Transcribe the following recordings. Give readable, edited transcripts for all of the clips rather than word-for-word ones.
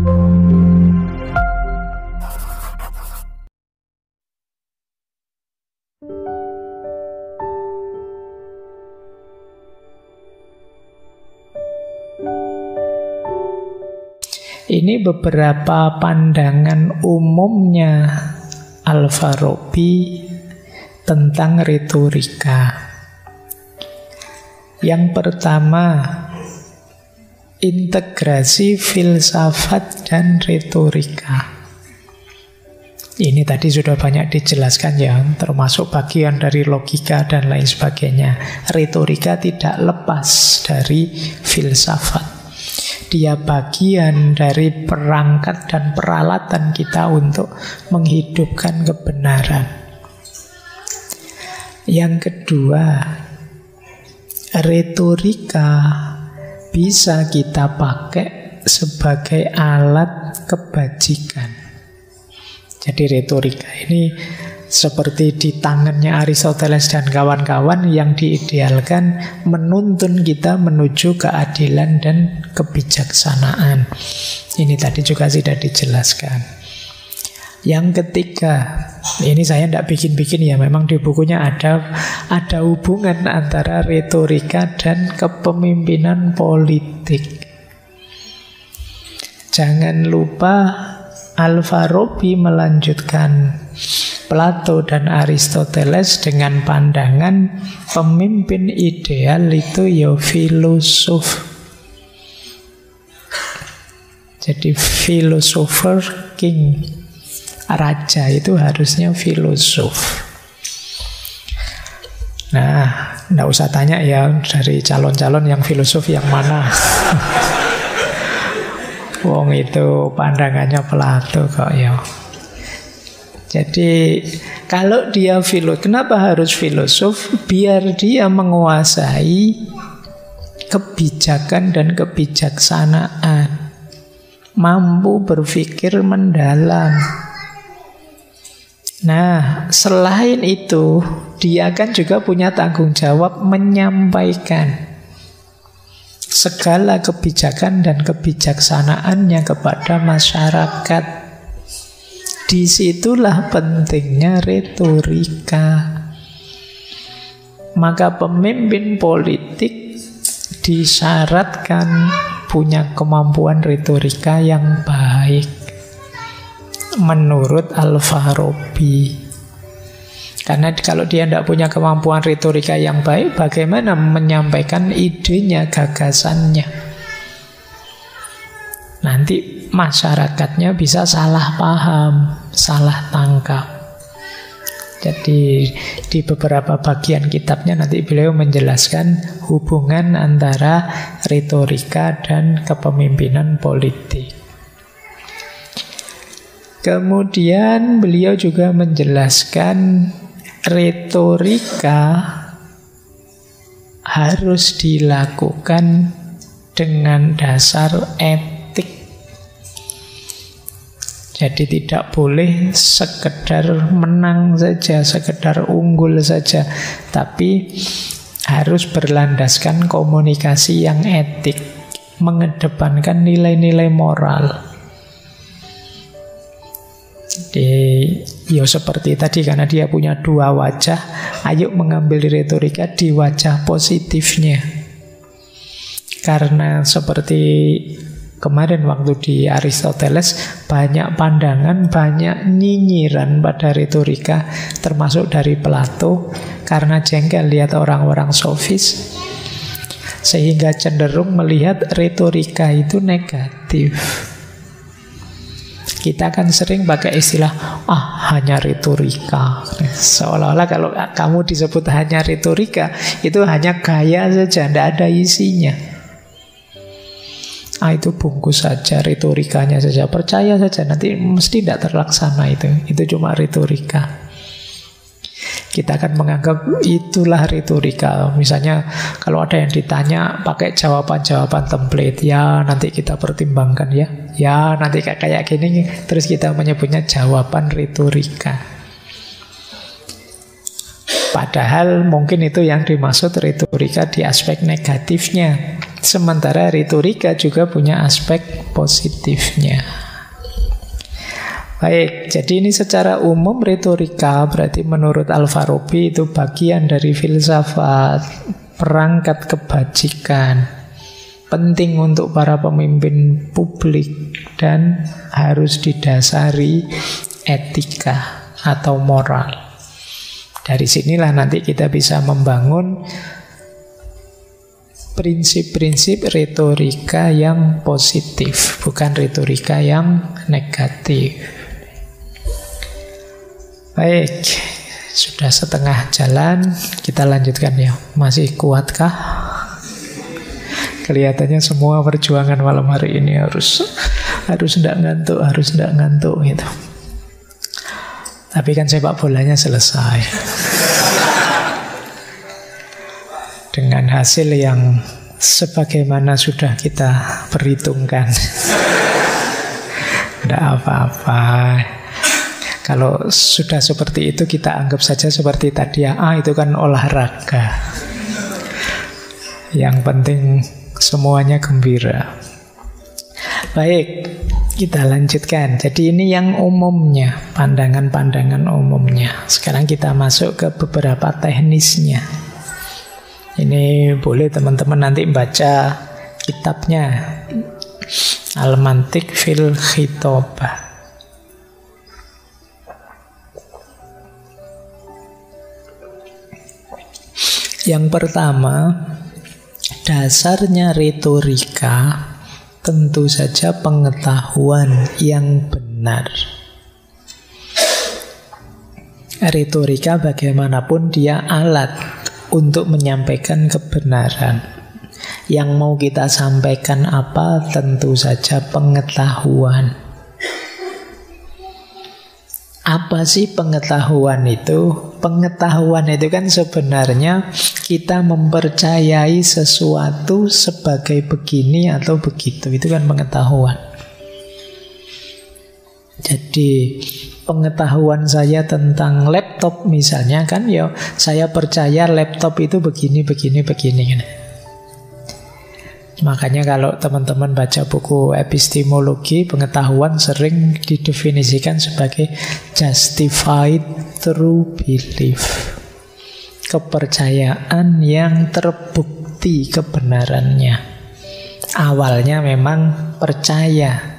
Ini beberapa pandangan umumnya Al-Farabi tentang retorika. Yang pertama, integrasi filsafat dan retorika. Ini tadi sudah banyak dijelaskan ya, termasuk bagian dari logika dan lain sebagainya. Retorika tidak lepas dari filsafat. Dia bagian dari perangkat dan peralatan kita untuk menghidupkan kebenaran. Yang kedua, retorika bisa kita pakai sebagai alat kebajikan. Jadi retorika ini seperti di tangannya Aristoteles dan kawan-kawan yang diidealkan menuntun kita menuju keadilan dan kebijaksanaan. Ini tadi juga sudah dijelaskan. Yang ketiga, ini saya tidak bikin-bikin ya, memang di bukunya ada hubungan antara retorika dan kepemimpinan politik. Jangan lupa Al-Farabi melanjutkan Plato dan Aristoteles dengan pandangan pemimpin ideal itu ya filosof. Jadi philosopher king, raja itu harusnya filosof. Nah, nggak usah tanya ya dari calon-calon yang filosof yang mana. Wong itu pandangannya Plato kok ya. Jadi kalau dia kenapa harus filosof? Biar dia menguasai kebijakan dan kebijaksanaan, mampu berpikir mendalam. Nah, selain itu, dia kan juga punya tanggung jawab menyampaikan segala kebijakan dan kebijaksanaannya kepada masyarakat. Disitulah pentingnya retorika. Maka pemimpin politik disyaratkan punya kemampuan retorika yang baik menurut Al-Farabi. Karena kalau dia tidak punya kemampuan retorika yang baik, bagaimana menyampaikan idenya, gagasannya? Nanti masyarakatnya bisa salah paham, salah tangkap. Jadi di beberapa bagian kitabnya nanti beliau menjelaskan hubungan antara retorika dan kepemimpinan politik. Kemudian beliau juga menjelaskan retorika harus dilakukan dengan dasar etik. Jadi tidak boleh sekedar menang saja, sekedar unggul saja, tapi harus berlandaskan komunikasi yang etik, mengedepankan nilai-nilai moral. Ya seperti tadi, karena dia punya dua wajah, ayo mengambil retorika di wajah positifnya. Karena seperti kemarin waktu di Aristoteles, banyak pandangan, banyak nyinyiran pada retorika, termasuk dari Plato, karena jengkel lihat orang-orang sofis, sehingga cenderung melihat retorika itu negatif. Kita kan sering pakai istilah hanya retorika. Seolah-olah kalau kamu disebut hanya retorika, itu hanya gaya saja, tidak ada isinya. Itu bungkus saja, retorikanya saja, percaya saja, nanti mesti tidak terlaksana itu cuma retorika. Kita akan menganggap itulah retorika. Misalnya kalau ada yang ditanya pakai jawaban-jawaban template, ya nanti kita pertimbangkan ya nanti kayak gini, terus kita menyebutnya jawaban retorika. Padahal mungkin itu yang dimaksud retorika di aspek negatifnya. Sementara retorika juga punya aspek positifnya. Baik, jadi ini secara umum retorika berarti menurut Al-Farabi itu bagian dari filsafat, perangkat kebajikan, penting untuk para pemimpin publik dan harus didasari etika atau moral. Dari sinilah nanti kita bisa membangun prinsip-prinsip retorika yang positif, bukan retorika yang negatif. Baik, sudah setengah jalan, kita lanjutkan ya. Masih kuatkah? Kelihatannya semua perjuangan malam hari ini harus tidak ngantuk gitu. Tapi kan sepak bolanya selesai dengan hasil yang sebagaimana sudah kita perhitungkan. Tidak apa-apa. Kalau sudah seperti itu kita anggap saja seperti tadi ya, itu kan olahraga. Yang penting semuanya gembira. Baik, kita lanjutkan. Jadi ini yang umumnya, pandangan-pandangan umumnya. Sekarang kita masuk ke beberapa teknisnya. Ini boleh teman-teman nanti baca kitabnya, Al-Mantiq fil Khitabah. Yang pertama, dasarnya retorika tentu saja pengetahuan yang benar. Retorika bagaimanapun dia alat untuk menyampaikan kebenaran. Yang mau kita sampaikan apa? Tentu saja pengetahuan. Apa sih pengetahuan itu? Pengetahuan itu kan sebenarnya kita mempercayai sesuatu sebagai begini atau begitu. Itu kan pengetahuan. Jadi pengetahuan saya tentang laptop misalnya kan ya, saya percaya laptop itu begini kan. Makanya kalau teman-teman baca buku epistemologi, pengetahuan sering didefinisikan sebagai justified true belief. Kepercayaan yang terbukti kebenarannya. Awalnya memang percaya.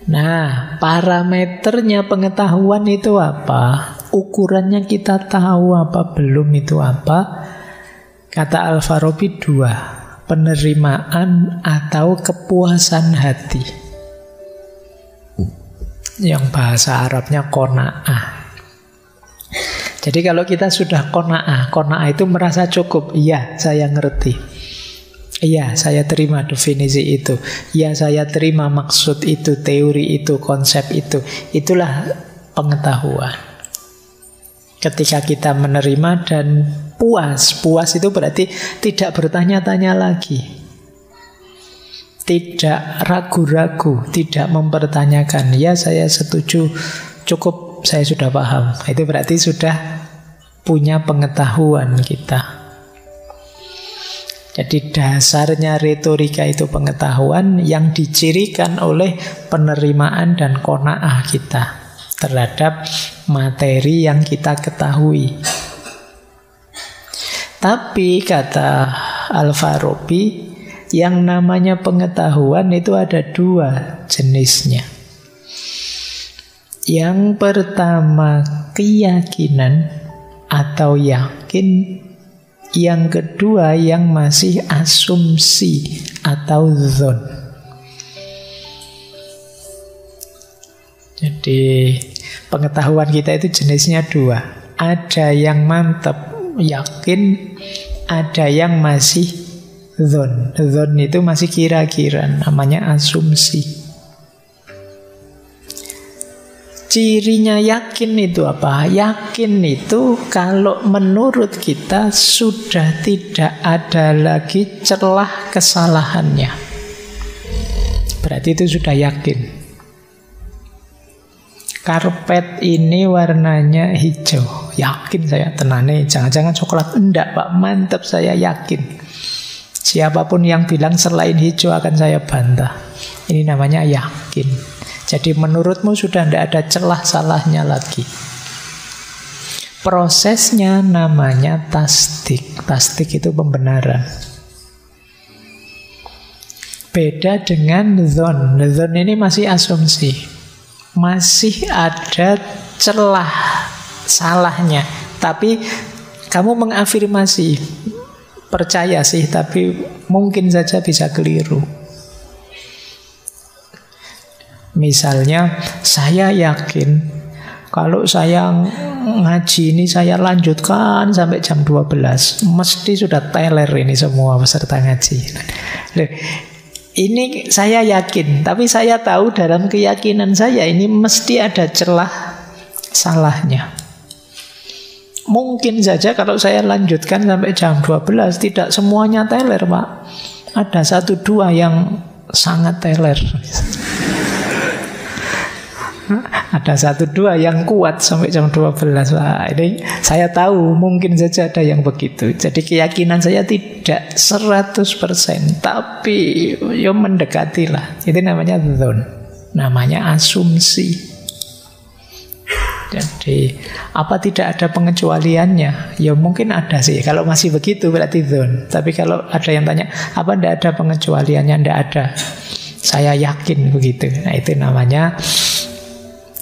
Nah, parameternya pengetahuan itu apa? Ukurannya kita tahu apa belum itu apa? Kata Al-Farabi 2. Penerimaan atau kepuasan hati. Yang bahasa Arabnya qanaah. Jadi kalau kita sudah qanaah itu merasa cukup. Iya, saya ngerti. Iya, saya terima definisi itu. Iya, saya terima maksud itu, teori itu, konsep itu. Itulah pengetahuan. Ketika kita menerima dan puas itu berarti tidak bertanya-tanya lagi, tidak ragu-ragu, tidak mempertanyakan. Ya, saya setuju, cukup, saya sudah paham. Itu berarti sudah punya pengetahuan kita. Jadi dasarnya retorika itu pengetahuan yang dicirikan oleh penerimaan dan qanaah kita terhadap materi yang kita ketahui. Tapi kata Al-Farabi, yang namanya pengetahuan itu ada 2 jenisnya. Yang pertama keyakinan atau yakin. Yang kedua yang masih asumsi atau dzon. Jadi pengetahuan kita itu jenisnya 2. Ada yang mantap, yakin, ada yang masih dzon. Dzon itu masih kira-kira, namanya asumsi. Cirinya yakin itu apa? Yakin itu kalau menurut kita sudah tidak ada lagi celah kesalahannya. Berarti itu sudah yakin. Karpet ini warnanya hijau. Yakin saya tenane, jangan-jangan coklat. Enggak Pak, mantap, saya yakin. Siapapun yang bilang selain hijau akan saya bantah. Ini namanya yakin. Jadi menurutmu sudah tidak ada celah salahnya lagi. Prosesnya namanya tasdik. Tasdik itu pembenaran. Beda dengan dzon. Dzon ini masih asumsi. Masih ada celah salahnya. Tapi kamu mengafirmasi, percaya sih, tapi mungkin saja bisa keliru. Misalnya, saya yakin kalau saya ngaji ini saya lanjutkan sampai jam 12, mesti sudah teler ini semua peserta ngaji. Ini saya yakin, tapi saya tahu dalam keyakinan saya ini mesti ada celah salahnya. Mungkin saja kalau saya lanjutkan sampai jam 12 tidak semuanya teler, Pak. Ada 1-2 yang sangat teler. Ada 1-2 yang kuat sampai jam 12. Wah, ini saya tahu mungkin saja ada yang begitu. Jadi keyakinan saya tidak 100%, tapi ya mendekati lah. Itu namanya dzon. Namanya asumsi. Jadi apa tidak ada pengecualiannya? Ya mungkin ada sih. Kalau masih begitu berarti dzon. Tapi kalau ada yang tanya, apa tidak ada pengecualiannya? Tidak ada. Saya yakin begitu. Nah itu namanya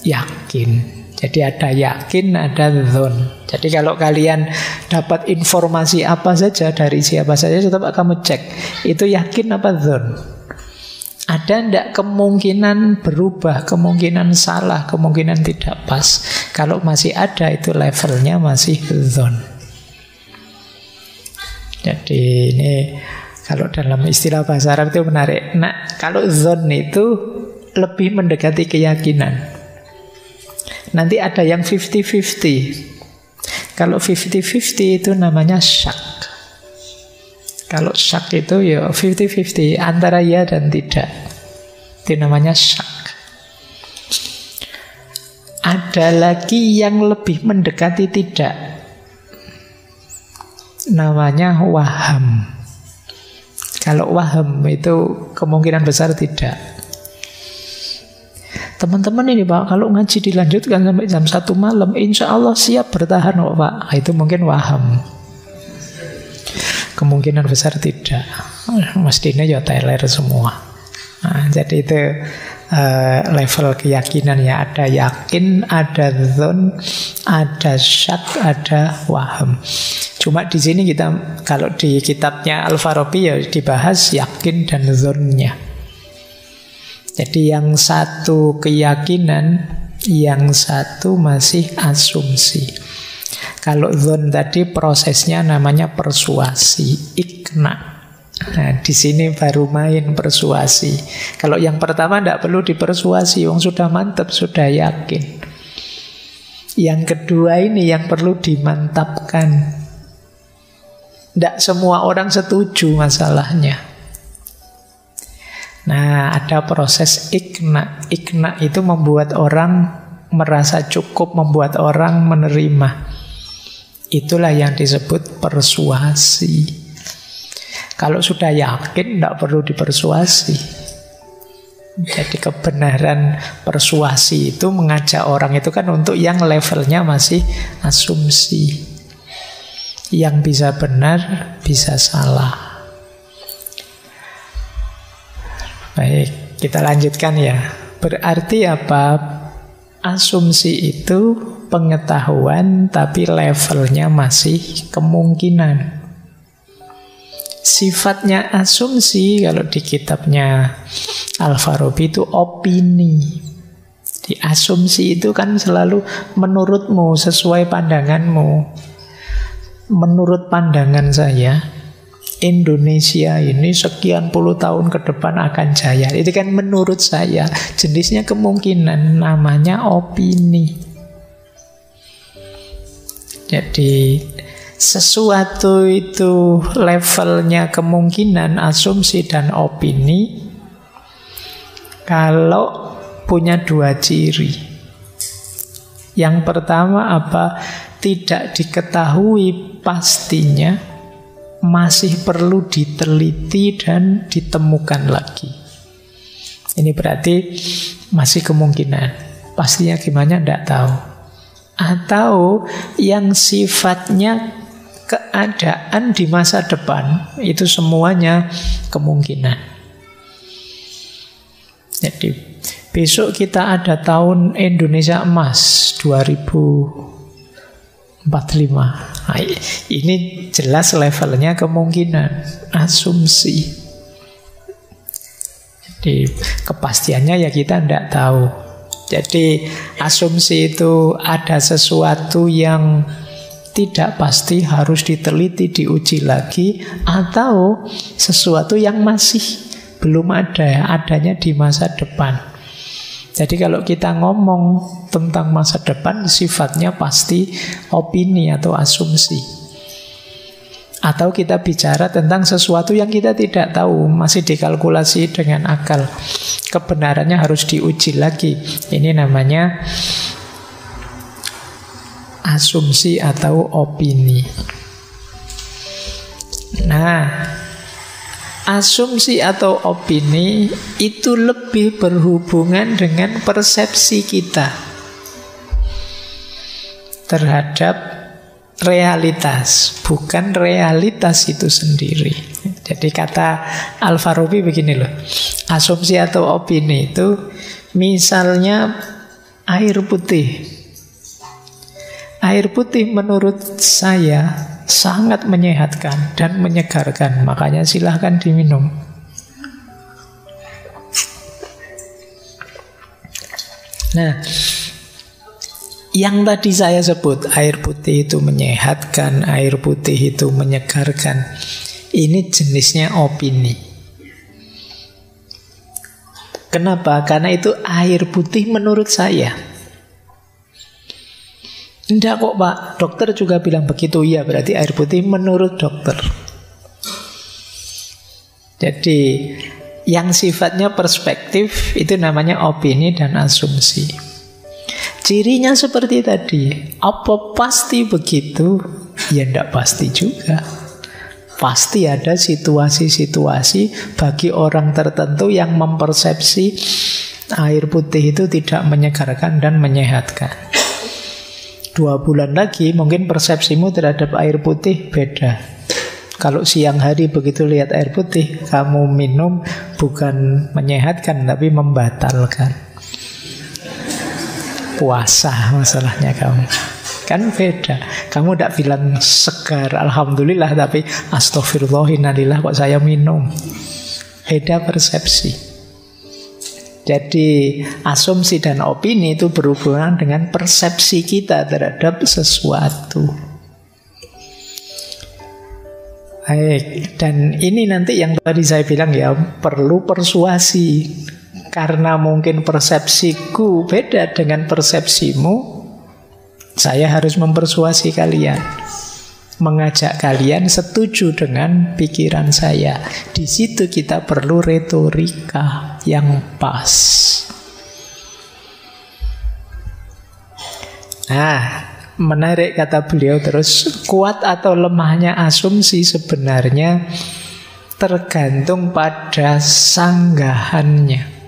yakin. Jadi ada yakin, ada dzon. Jadi kalau kalian dapat informasi apa saja dari siapa saja, coba kamu cek, itu yakin apa dzon? Ada ndak kemungkinan berubah, kemungkinan salah, kemungkinan tidak pas? Kalau masih ada, itu levelnya masih dzon. Jadi ini kalau dalam istilah bahasa Arab itu menarik. Nah, kalau dzon itu lebih mendekati keyakinan. Nanti ada yang 50-50. Kalau 50-50 itu namanya syak. Kalau syak itu ya 50-50, antara ya dan tidak. Itu namanya syak. Ada lagi yang lebih mendekati tidak. Namanya waham. Kalau waham itu kemungkinan besar tidak. Teman-teman ini Pak, kalau ngaji dilanjutkan sampai jam 1 malam, insya Allah siap bertahan kok Pak. Itu mungkin waham. Kemungkinan besar tidak. Mestinya ya teler semua. Nah, jadi itu level keyakinan ya. Ada yakin, ada dzon, ada syak, ada waham. Cuma di sini kita, kalau di kitabnya Al-Farabi ya dibahas yakin dan dzonnya. Jadi yang satu keyakinan, yang satu masih asumsi. Kalau dzon tadi prosesnya namanya persuasi, ikna. Nah, di sini baru main persuasi. Kalau yang pertama tidak perlu dipersuasi, wong sudah mantap, sudah yakin. Yang kedua ini yang perlu dimantapkan. Tidak semua orang setuju masalahnya. Nah, ada proses ikna. Ikna itu membuat orang merasa cukup, membuat orang menerima. Itulah yang disebut persuasi. Kalau sudah yakin, tidak perlu dipersuasi. Jadi kebenaran persuasi itu mengajak orang itu kan untuk yang levelnya masih asumsi. Yang bisa benar, bisa salah. Baik, kita lanjutkan ya. Berarti apa? Asumsi itu pengetahuan tapi levelnya masih kemungkinan. Sifatnya asumsi kalau di kitabnya Al-Farabi itu opini. Di asumsi itu kan selalu menurutmu, sesuai pandanganmu. Menurut pandangan saya, Indonesia ini sekian puluh tahun ke depan akan jaya. Itu kan menurut saya. Jenisnya kemungkinan, namanya opini. Jadi sesuatu itu levelnya kemungkinan, asumsi dan opini. Kalau punya dua ciri. Yang pertama apa? Tidak diketahui pastinya. masih perlu diteliti dan ditemukan lagi. Ini berarti masih kemungkinan. Pastinya gimana tidak tahu. Atau yang sifatnya keadaan di masa depan, itu semuanya kemungkinan. Jadi besok kita ada tahun Indonesia Emas 2045. Nah, ini jelas levelnya kemungkinan, asumsi. Jadi kepastiannya ya kita tidak tahu. Jadi asumsi itu ada sesuatu yang tidak pasti, harus diteliti, diuji lagi, atau sesuatu yang masih belum ada, adanya di masa depan. Jadi kalau kita ngomong tentang masa depan, sifatnya pasti opini atau asumsi. Atau kita bicara tentang sesuatu yang kita tidak tahu, masih dikalkulasi dengan akal. Kebenarannya harus diuji lagi. Ini namanya asumsi atau opini. Nah, asumsi atau opini itu lebih berhubungan dengan persepsi kita terhadap realitas, bukan realitas itu sendiri. Jadi kata Al-Farabi begini loh, asumsi atau opini itu misalnya air putih. Air putih menurut saya sangat menyehatkan dan menyegarkan, makanya silahkan diminum. Nah, yang tadi saya sebut, air putih itu menyehatkan, air putih itu menyegarkan, ini jenisnya opini. Kenapa? Karena itu air putih menurut saya. Tidak kok Pak, dokter juga bilang begitu. Ya berarti air putih menurut dokter. Jadi yang sifatnya perspektif itu namanya opini dan asumsi. Cirinya seperti tadi. Apa pasti begitu? Ya tidak pasti juga. Pasti ada situasi-situasi bagi orang tertentu yang mempersepsi air putih itu tidak menyegarkan dan menyehatkan. 2 bulan lagi mungkin persepsimu terhadap air putih beda. Kalau siang hari begitu lihat air putih, kamu minum bukan menyehatkan tapi membatalkan. Puasa masalahnya kamu. Kan beda. Kamu tidak bilang segar, alhamdulillah, tapi astagfirullahaladzim kok saya minum. Beda persepsi. Jadi asumsi dan opini itu berhubungan dengan persepsi kita terhadap sesuatu. Baik, dan ini nanti yang tadi saya bilang ya, perlu persuasi. Karena mungkin persepsiku beda dengan persepsimu, saya harus mempersuasi kalian, mengajak kalian setuju dengan pikiran saya. Di situ kita perlu retorika yang pas. Nah, menarik kata beliau terus, kuat atau lemahnya asumsi sebenarnya tergantung pada sanggahannya.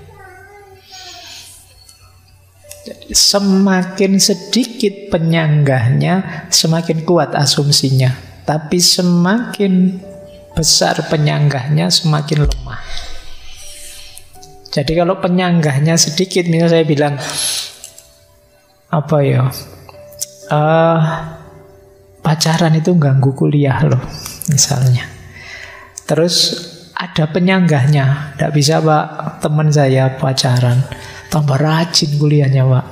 Jadi, semakin sedikit penyanggahnya, semakin kuat asumsinya. Tapi semakin besar penyanggahnya, semakin lemah. Jadi kalau penyanggahnya sedikit, misalnya saya bilang, apa ya, pacaran itu ganggu kuliah loh, misalnya. Terus ada penyanggahnya, tidak bisa Pak, teman saya pacaran, tambah rajin kuliahnya Pak.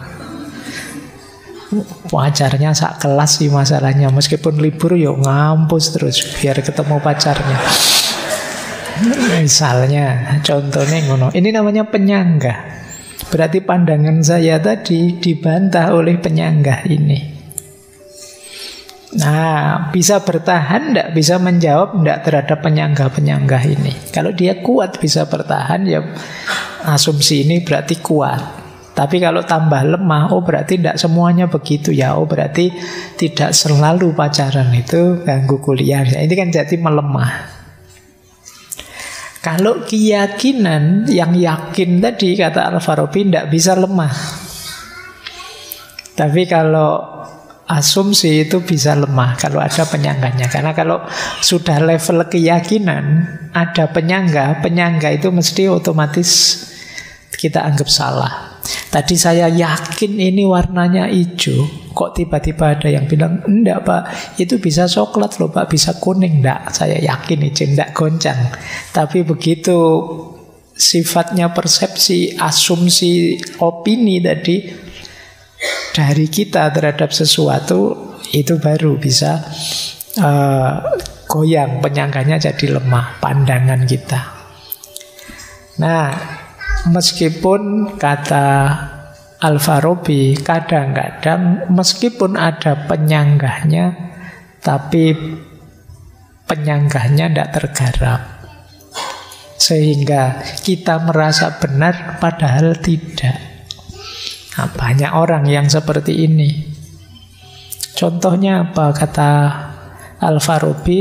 Pacarnya sak kelas sih masalahnya, meskipun libur ya ngampus terus biar ketemu pacarnya. Misalnya, contohnya ngono. Ini namanya penyanggah. Berarti pandangan saya tadi dibantah oleh penyanggah ini. Nah, bisa bertahan tidak, bisa menjawab tidak terhadap penyanggah-penyanggah ini. Kalau dia kuat bisa bertahan, ya asumsi ini berarti kuat. Tapi kalau tambah lemah, oh berarti tidak semuanya begitu ya. Oh berarti tidak selalu pacaran itu ganggu kuliah. Ini kan jadi melemah. Kalau keyakinan yang yakin tadi, kata Al-Farabi, tidak bisa lemah. Tapi kalau asumsi itu bisa lemah kalau ada penyangganya. Karena kalau sudah level keyakinan, ada penyangga itu mesti otomatis kita anggap salah. Tadi saya yakin ini warnanya hijau, kok tiba-tiba ada yang bilang, enggak Pak, itu bisa coklat loh Pak, bisa kuning. Enggak, saya yakin hijau, enggak goncang. Tapi begitu sifatnya persepsi, asumsi, opini tadi dari kita terhadap sesuatu, itu baru bisa goyang, penyangganya jadi lemah, pandangan kita. Nah, meskipun kata Al-Farabi, kadang-kadang meskipun ada penyanggahnya, tapi penyanggahnya tidak tergarap, sehingga kita merasa benar padahal tidak. Nah, banyak orang yang seperti ini. Contohnya apa? Kata Al-Farabi,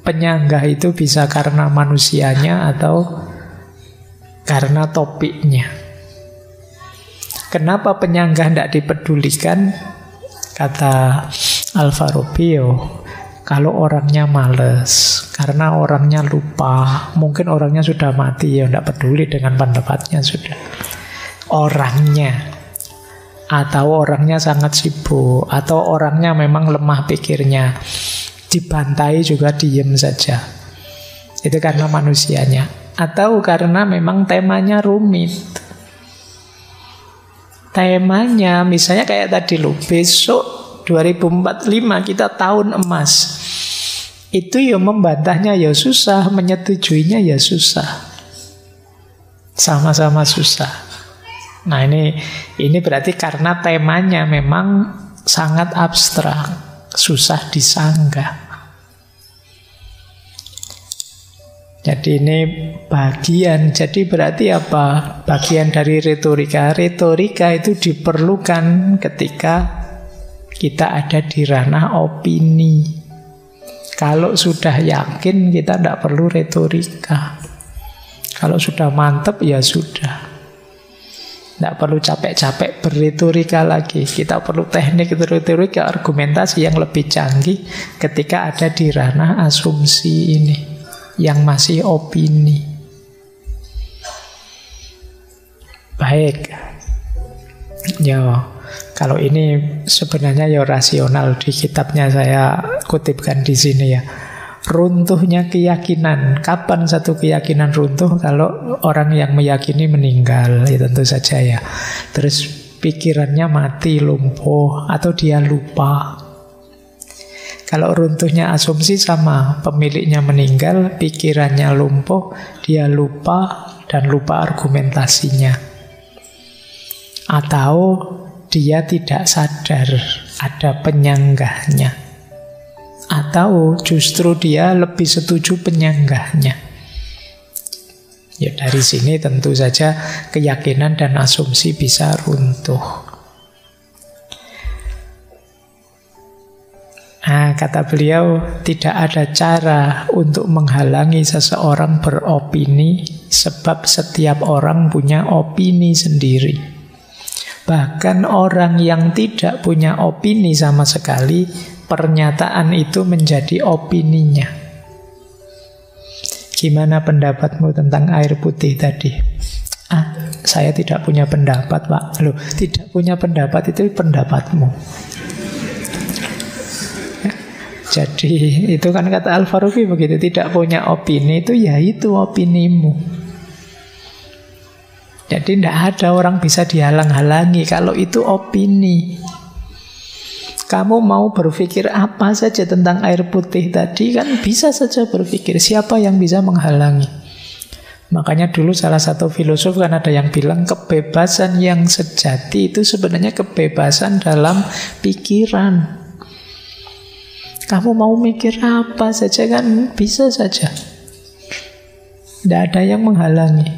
penyanggah itu bisa karena manusianya atau karena topiknya. Kenapa penyanggah tidak dipedulikan? Kata Al-Farabi, kalau orangnya males, karena orangnya lupa, mungkin orangnya sudah mati, ya tidak peduli dengan pendapatnya sudah. Orangnya, atau orangnya sangat sibuk, atau orangnya memang lemah pikirnya, dibantai juga diem saja. Itu karena manusianya. Atau karena memang temanya rumit. Temanya misalnya kayak tadi loh, besok 2045 kita tahun emas. Itu ya membantahnya ya susah, menyetujuinya ya susah. Sama-sama susah. Nah ini berarti karena temanya memang sangat abstrak, susah disanggah. Jadi ini bagian, jadi berarti apa? Bagian dari retorika. Retorika itu diperlukan ketika kita ada di ranah opini. Kalau sudah yakin, kita tidak perlu retorika. Kalau sudah mantep, ya sudah. Tidak perlu capek-capek berretorika lagi. Kita perlu teknik retorika, argumentasi yang lebih canggih ketika ada di ranah asumsi ini, yang masih opini. Baik. Ya, kalau ini sebenarnya ya rasional, di kitabnya saya kutipkan di sini ya. Runtuhnya keyakinan. Kapan satu keyakinan runtuh? Kalau orang yang meyakini meninggal, ya tentu saja ya. Terus pikirannya mati, lumpuh, atau dia lupa. Kalau runtuhnya asumsi sama, pemiliknya meninggal, pikirannya lumpuh, dia lupa dan lupa argumentasinya. Atau dia tidak sadar ada penyanggahnya. Atau justru dia lebih setuju penyanggahnya. Ya dari sini tentu saja keyakinan dan asumsi bisa runtuh. Nah, kata beliau, tidak ada cara untuk menghalangi seseorang beropini, sebab setiap orang punya opini sendiri. Bahkan orang yang tidak punya opini sama sekali, pernyataan itu menjadi opininya. Gimana pendapatmu tentang air putih tadi? Saya tidak punya pendapat, Pak. Loh, tidak punya pendapat itu pendapatmu. Jadi itu kan kata Al-Farabi begitu, tidak punya opini itu ya itu opinimu. Jadi tidak ada orang bisa dihalang-halangi kalau itu opini. Kamu mau berpikir apa saja tentang air putih tadi kan bisa saja berpikir, siapa yang bisa menghalangi? Makanya dulu salah satu filosof kan ada yang bilang kebebasan yang sejati itu sebenarnya kebebasan dalam pikiran. Kamu mau mikir apa saja kan bisa saja. Tidak ada yang menghalangi.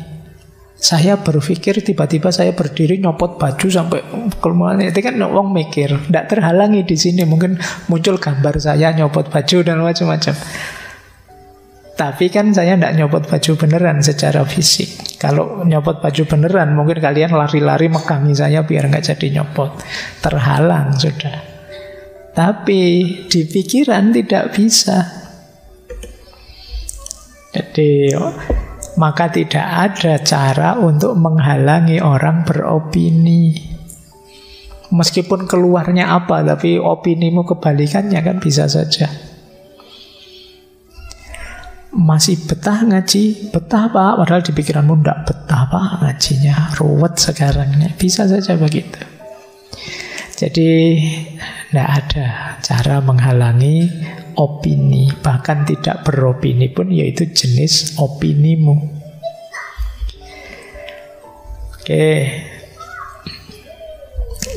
Saya berpikir tiba-tiba saya berdiri nyopot baju sampai kelemahan. Itu kan wong mikir, tidak terhalangi di sini. Mungkin muncul gambar saya nyopot baju dan macam-macam. Tapi kan saya tidak nyopot baju beneran secara fisik. Kalau nyopot baju beneran, mungkin kalian lari-lari megangi saya biar nggak jadi nyopot. Terhalang sudah. Tapi di pikiran tidak bisa. Jadi maka tidak ada cara untuk menghalangi orang beropini. Meskipun keluarnya apa, tapi opinimu kebalikannya kan bisa saja. Masih betah ngaji? Betah Pak, padahal di pikiranmu tidak betah Pak ngajinya, ruwet sekarang. Bisa saja begitu. Jadi tidak ada cara menghalangi opini, bahkan tidak beropini pun, yaitu jenis opinimu. Oke.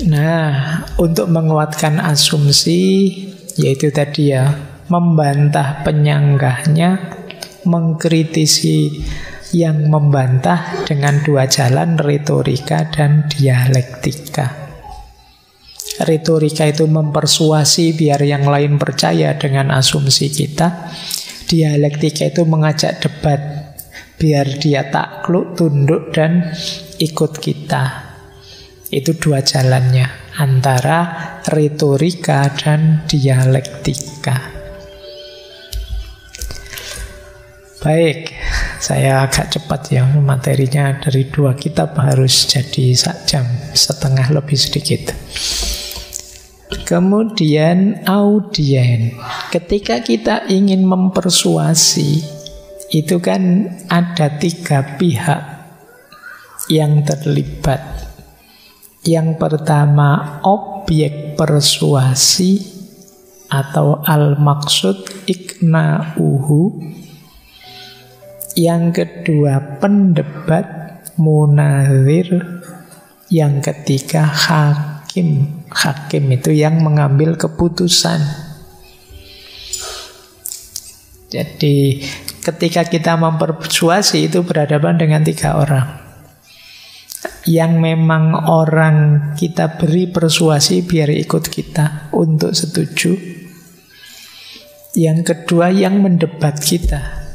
Nah, untuk menguatkan asumsi, yaitu tadi ya, membantah penyanggahnya, mengkritisi yang membantah dengan dua jalan, retorika dan dialektika. Retorika itu mempersuasi biar yang lain percaya dengan asumsi kita. Dialektika itu mengajak debat biar dia takluk, tunduk, dan ikut kita. Itu dua jalannya antara retorika dan dialektika. Baik, saya agak cepat ya, materinya dari 2 kitab harus jadi 1,5 jam lebih sedikit. Kemudian audien. Ketika kita ingin mempersuasi, itu kan ada 3 pihak yang terlibat. Yang pertama objek persuasi atau al-maksud iqna'uhu. Yang kedua pendebat munazir. Yang ketiga hakim. Hakim itu yang mengambil keputusan. Jadi ketika kita mempersuasi itu berhadapan dengan 3 orang. Yang memang orang kita beri persuasi biar ikut kita untuk setuju. Yang kedua yang mendebat kita.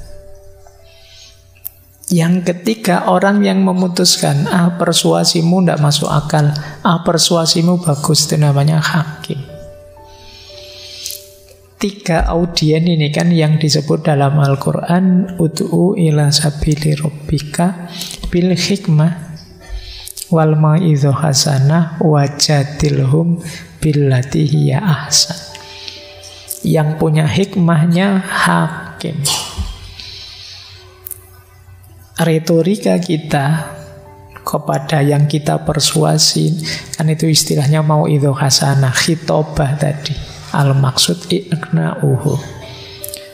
Yang ketiga orang yang memutuskan, persuasimu tidak masuk akal, persuasimu bagus, itu namanya hakim. 3 audien ini kan yang disebut dalam Al-Quran, ud'u ila sabili rabbika bil hikmah wal mau'izah hasanah wajadilhum billati hiya ahsan. Yang punya hikmahnya hakim. Retorika kita kepada yang kita persuasi, kan itu istilahnya mau'izah hasanah, khitobah tadi, al-maksud iqna'uhu.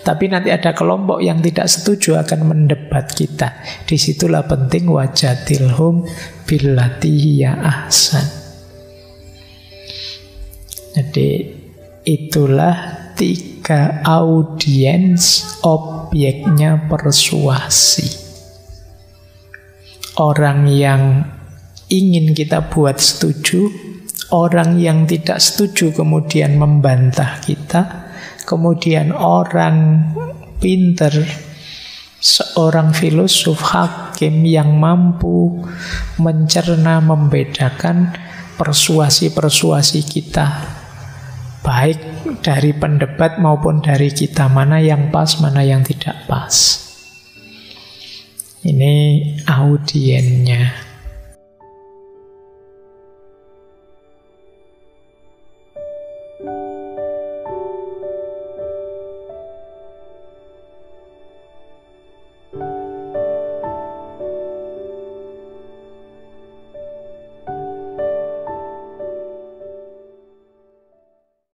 Tapi nanti ada kelompok yang tidak setuju akan mendebat kita. Disitulah penting wajadilhum billati hiya ahsan. Jadi itulah 3 audiens objeknya persuasi. Orang yang ingin kita buat setuju, orang yang tidak setuju kemudian membantah kita, kemudian orang pinter, seorang filosof hakim yang mampu mencerna, membedakan persuasi-persuasi kita, baik dari pendebat maupun dari kita, mana yang pas, mana yang tidak pas. Ini audiennya.